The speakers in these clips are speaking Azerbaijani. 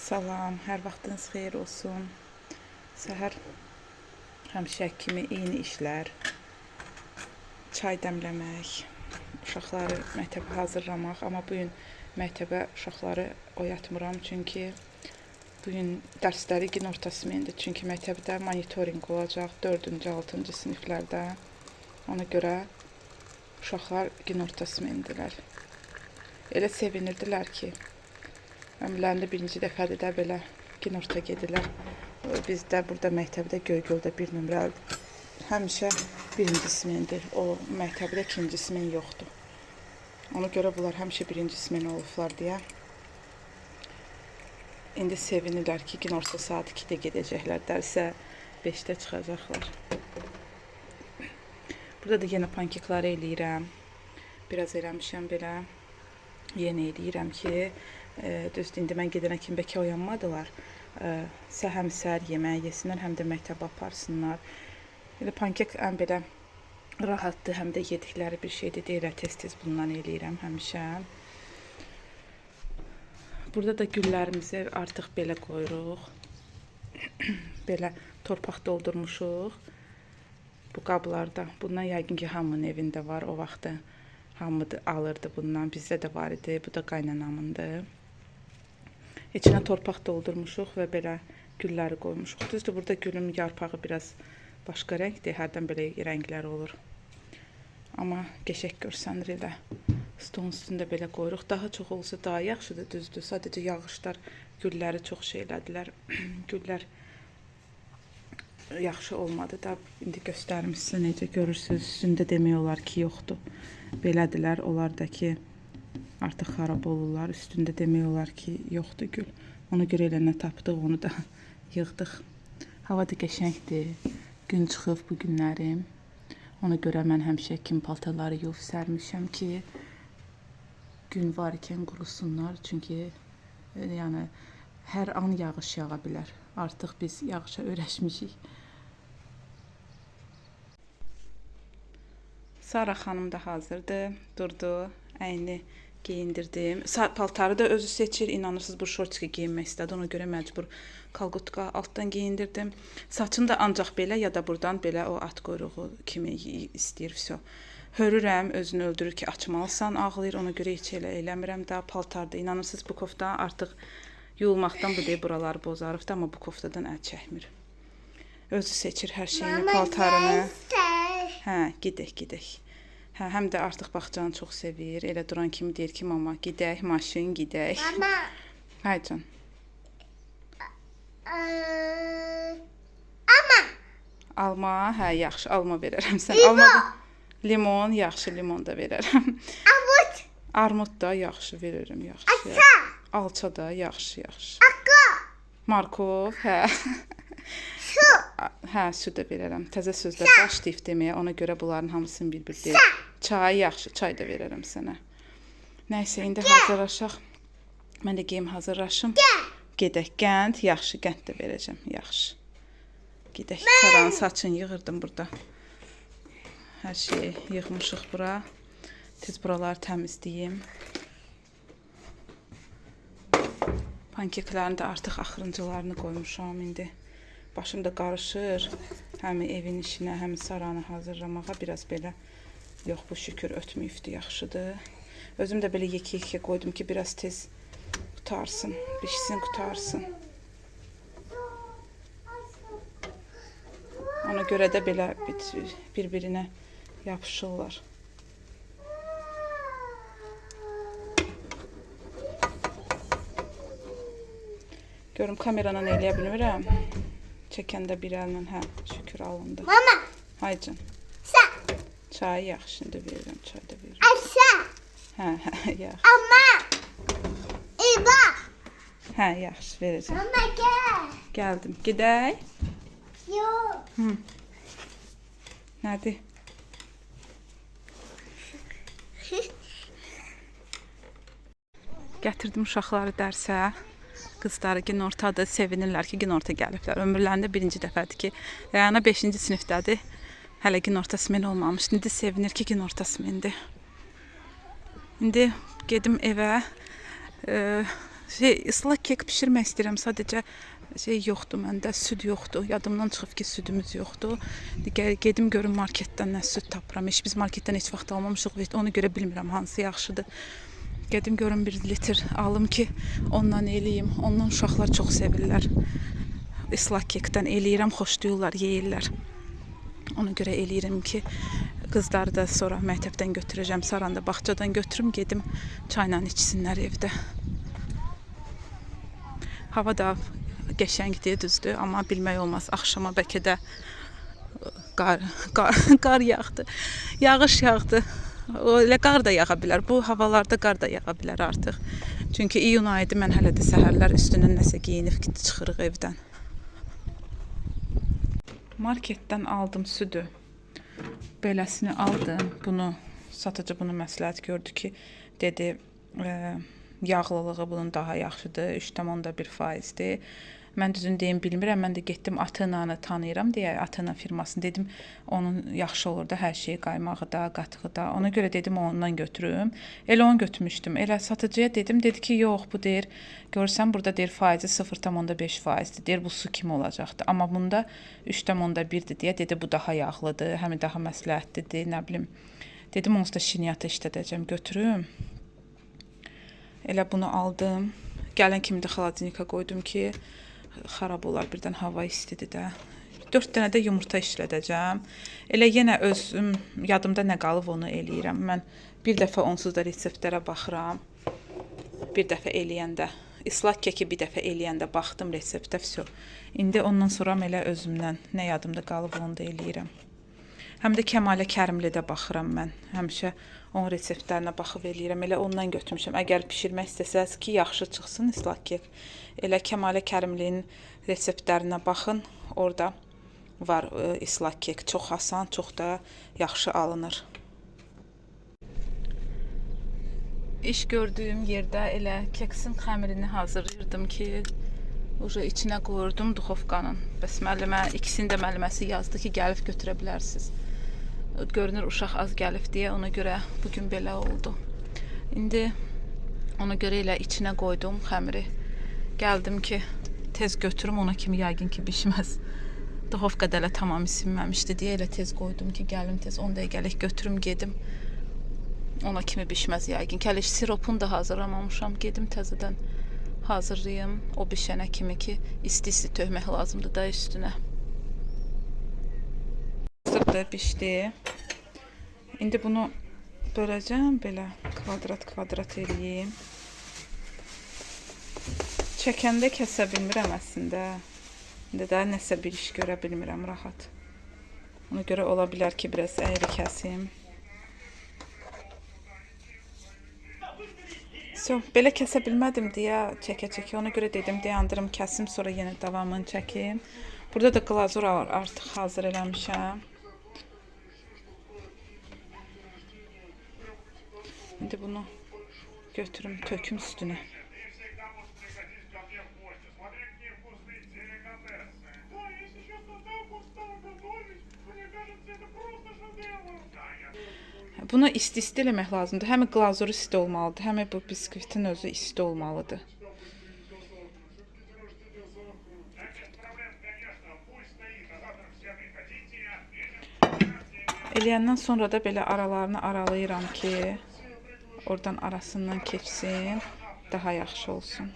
Salam, hər vaxtınız xeyir olsun. Səhər həmişə kimi eyni işlər, çay dəmləmək, uşaqları məktəbə hazırlamaq. Amma bugün məktəbə uşaqları oyatmıram, çünki bugün dərsləri gün ortası mendir. Çünki məktəbdə monitorinq olacaq 4-cü, 6-cı siniflərdə. Ona görə uşaqlar gün ortası mendilər. Elə sevinirdilər ki, ömürlərində birinci dəfədir də belə günorta gedirlər. Biz də burada məktəbdə Göygöldə 1 nömrəlidir. Həmişə birinci smendir. O məktəbdə ikinci smen yoxdur. Ona görə bunlar həmişə birinci smen olublar deyə. İndi sevinirlər ki, günorta saat 2-də gedəcəklər. Dərsə 5-də çıxacaqlar. Burada da yenə pankekləri eləyirəm. Biraz eləmişəm belə. Yenə eləyirəm ki, düzdür, indi mən gedənə kimi bəlkə oyanmadılar. Həm səhər yemək yesinlər, həm də məktəbə aparsınlar. Elə pankek ən belə rahatdır, həm də yedikləri bir şeydir. Elə tez-tez bundan eləyirəm həmişə. Burada da güllərimizi artıq belə qoyuruq. Belə torpaq doldurmuşuq bu qablarda. Bundan yəqin ki, hamının evində var o vaxtı. Hamı alırdı bundan. Bizdə də var idi. Bu da qaynanamındır. İçinə torpaq doldurmuşuq və belə gülləri qoymuşuq. Düzdür, burada gülün yarpağı biraz başqa rəngdir. Hərdən belə rənglər olur. Amma qəşəng görsənir elə. Stolun üstündə belə qoyuruq. Daha çox olsa daha yaxşıdır, düzdür. Sadəcə yağışlar gülləri çox elədilər. Güllər yaxşı olmadı da. İndi göstərim sizə necə görürsünüz. Üstündə demək olar ki, yoxdur. Belədilər, onlar da ki, artıq xarab olurlar. Üstündə demək olar ki, yoxdur gül. Ona görə elə nə tapdıq, onu da yığdıq. Hava da qəşəngdir. Gün çıxıb bu günlərim. Ona görə mən həmişə kim paltarları yuyub sərmişəm ki, gün varkən qurusunlar. Çünki yəni hər an yağış yağa bilər. Artıq biz yağışa öyrəşmişik. Sara xanım da hazırdır. Durdu, əyni geyindirdim. Paltarı da özü seçir. İnanırsınız, bu şortiki geyinmək istədi. Ona görə məcbur kalqutka altdan geyindirdim. Saçını da ancaq belə ya da buradan belə o at quyruğu kimi istəyir. Hörürəm, özünü öldürür ki, açmalısan, ağlayır. Ona görə heç elə eləmirəm də. Paltarda inanırsınız, bu kofta artıq yuyulmaqdan bu deyib buraları bozarıbdır, amma bu koftadan əl çəkmir. Özü seçir hər şeyini, paltarını. Hə, gedək. Hə, həm də artıq bağçanı çox sevir. Elə duran kimi deyir ki, mama, gedək, maşın, gedək. Mama. Hay can. Alma, hə, yaxşı, alma verərəm sən. Limon, yaxşı, limon da verərəm. Armud da yaxşı verərəm, yaxşı. Alça da yaxşı. Markov, hə. Hə, su da verərəm. Təzə sözlər başlayıb deməyə, ona görə bunların hamısını bir-bir deyir. Çay, yaxşı, çay da verərəm sənə. Nəysə, indi hazırlaşaq. Mən də geyim hazırlaşım. Gedək, qənd, yaxşı, qənd də verəcəm, yaxşı. Gedək, Saranın saçını yığırdım burada. Hər şeyi yığmışıq bura. Tez buraları təmizləyim. Pankeklərini də artıq axırıncılarını qoymuşam indi. Başım da qarışır. Həm evin işinə, həm Saranı hazırlamağa biraz belə. Yox, bu şükür ötməyibdir, yaxşıdır. Özüm də belə yekə qoydum ki, biraz tez qutarsın, bişsin, qutarsın. Ona görə də belə bir-birinə yapışırlar. Görüm, kameranı eləyə bilmirəm. Çəkəndə bir əllə, hə, şükür alındı. Mama. Hay can. Sən. Çay yaxşı, indi verirəm, çay da verirəm. Aşağı. Hə, yaxşı. Amma. İba. Hə, yaxşı, verəcəm. Mama, gəl. Gəldim. Gedək? Yox. Nədir? Gətirdim uşaqları dərsə. Qızları günortadır, sevinirlər ki, günorta gəliblər. Ömürlərində birinci dəfədir ki, Rəyana 5-ci sinifdədir. Hələ günorta smen olmamış. İndi sevinir ki, günorta smendir. İndi gedim evə. Islak kek bişirmək istəyirəm. Sadəcə yoxdur məndə, süd yoxdur. Yadımdan çıxıb ki, südümüz yoxdur. Gedim görüm marketdən nə süd tapıram. Biz marketdən heç vaxt almamışıq. Ona görə bilmirəm hansı yaxşıdır. Gedim görüm 1 litr alım ki, ondan eləyim. Ondan uşaqlar çox sevirlər. Islak kekdən eləyirəm, xoşlayırlar, yeyirlər. Ona görə eləyirəm ki, qızları da sonra məktəbdən götürəcəm, saranda bağçadan götürüm, gedim çayla içsinlər evdə. Hava da qəşəngdir, düzdür, amma bilmək olmaz. Axşama bəlkə də qar yağdı, yağış yağdı. Elə qar da yağa bilər. Bu havalarda qar da yağa bilər artıq. Çünki iyun ayıdır, mən hələ də səhərlər üstündən nəsə geyinib çıxırıq evdən. Marketdən aldım südü. Beləsini aldım. Satıcı bunu məsləhət gördü ki, dedi, yağlılığı bunun daha yaxşıdır, 3,1%-dir. Mən düzün deyim bilmirəm, mən də getdim Atenanı tanıyıram deyə, Atena firmasını dedim, onun yaxşı olur da, hər şeyi qaymağı da, qatığı da. Ona görə dedim ondan götürüm. Elə onu götürmüşdüm. Elə satıcıya dedim, dedi ki, yox, bu deyir, görsən burada deyir faizi 0,5%-dir. Deyir bu su kimi olacaqdır. Amma bunda 3,1-dir deyə dedi, bu daha yağlıdır, həm daha məsləhətlidir, nə bilim. Dedim onsuz da şirniyyatı işlədəcəm, götürüm. Elə bunu aldım. Gələn kimi də xaladenika qoydum ki, xarab olar, birdən hava istidir də. 4 dənə də yumurta işlədəcəm. Elə yenə özüm yadımda nə qalıb onu eləyirəm. Mən bir dəfə onsuz da reseptlərə baxıram. Bir dəfə eləyəndə, islak keki bir dəfə eləyəndə baxdım reseptə, vəsə. İndi ondan sonra elə özümdən nə yadımda qalıb onu da eləyirəm. Həm də Kəmalə Kərimlidə baxıram mən. Həmişə onun reseptlərinə baxıb eləyirəm. Elə ondan götürmüşəm. Əgər bişirmək istəsəz ki, yaxşı çıxsın islak kek, elə Kəmalə Kərimlinin reseptlərinə baxın. Orada var islak kek. Çox asan, çox da yaxşı alınır. İş gördüyüm yerdə elə keksin xəmirini hazırlayırdım ki, içinə qoyurdum duxovkanın. Bəs müəllimə, ikisinin də müəlliməsi yazdı ki, gəlib götürə bilərsiniz. Görünür uşaq az gəlib deyə, ona görə bugün belə oldu. İndi ona görə elə içinə qoydum xəmiri. Gəldim ki, tez götürüm, ona kimi yəqin ki bişməz. Duxovkada elə tamam isinməmişdi deyə elə tez qoydum ki, gəlim tez 10 dəqiqəlik götürüm, gedim. Ona kimi bişməz yəqin ki. Hələ siropunu da hazırlamamışam, gedim təzədən hazırlayım. O bişənə kimi ki, isti-isti tökmək lazımdır da üstünə. Hazırdır, bişdi. İndi bunu böləcəm, belə kvadrat eləyim. Çəkəndə kəsə bilmirəm əslində. İndi də nəsə bir iş görə bilmirəm rahat. Ona görə ola bilər ki, biraz əyri kəsim. Belə kəsə bilmədim deyə çəkə-çəkə. Ona görə dedim, dayandırım, kəsim, sonra yenə davamını çəkim. Burada da glazur artıq hazır eləmişəm. İndi bunu götürüm, töküm üstünə. Bunu isti-isti eləmək lazımdır. Həm glazuru isti olmalıdır, həm bu biskvitin özü isti olmalıdır. Eləyəndən sonra da belə aralarını aralayıram ki, oradan arasından keçsin, daha yaxşı olsun.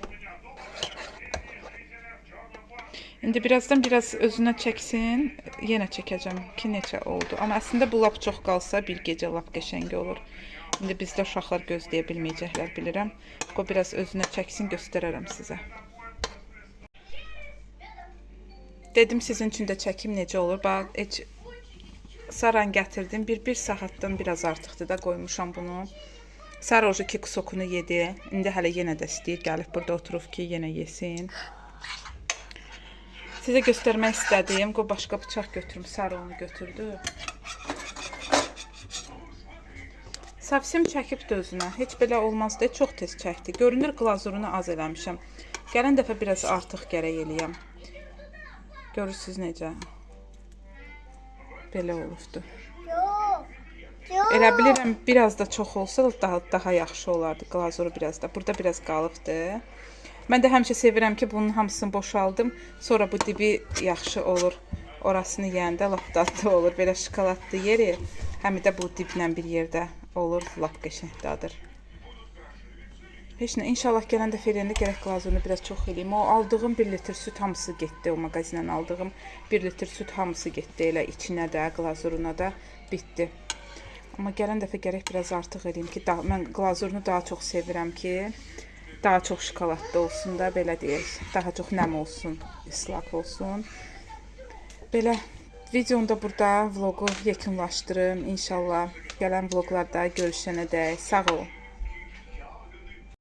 İndi birazdan biraz özünə çəksin, yenə çəkəcəm ki, neçə oldu. Amma əslində bu lap çox qalsa bir gecə lap qəşəng olur. İndi bizdə uşaqlar gözləyə bilməyəcəklər, bilirəm. O biraz özünə çəksin, göstərərəm sizə. Dedim sizin üçün də çəkim necə olur. Bax, saran gətirdim. Bir saatdan biraz artıqdır da qoymuşam bunu. Sarı oju ki, sokunu yedi. İndi hələ yenə də istəyir. Gəlib burada oturub ki, yenə yesin. Sizə göstərmək istədiyim, başqa bıçaq götürüm, sarı onu götürdü. Savsim çəkibdi özünə, heç belə olmaz deyə çox tez çəkdi. Görünür glazurunu az eləmişəm. Gələn dəfə biraz artıq gərək eləyəm. Görürsünüz necə? Belə olubdu. Elə bilirəm, biraz da çox olsa daha yaxşı olardı glazuru biraz da. Burada biraz qalıbdı. Mən də həmişə sevirəm ki, bunun hamısını boşaldım. Sonra bu dibi yaxşı olur. Orasını yeyəndə lap dadlı olur. Belə şokoladlı yeri, həm də bu diblə bir yerdə olur. Lap qəşəng dadır. Heç nə, inşallah gələn dəfə eləyəndə gərək glazurunu biraz çox eləyim. O aldığım 1 litr süt hamısı getdi. O mağazindən aldığım 1 litr süt hamısı getdi. Elə içinə də, glazuruna da bitdi. Amma gələn dəfə gərək biraz artıq eləyim ki, mən glazurunu daha çox sevirəm ki, daha çox şokoladlı olsun da, belə deyək. Daha çox nəm olsun, islaq olsun. Belə videonu da burada vlogu yekunlaşdırım. İnşallah gələn vloqlarda görüşənədək sağ ol.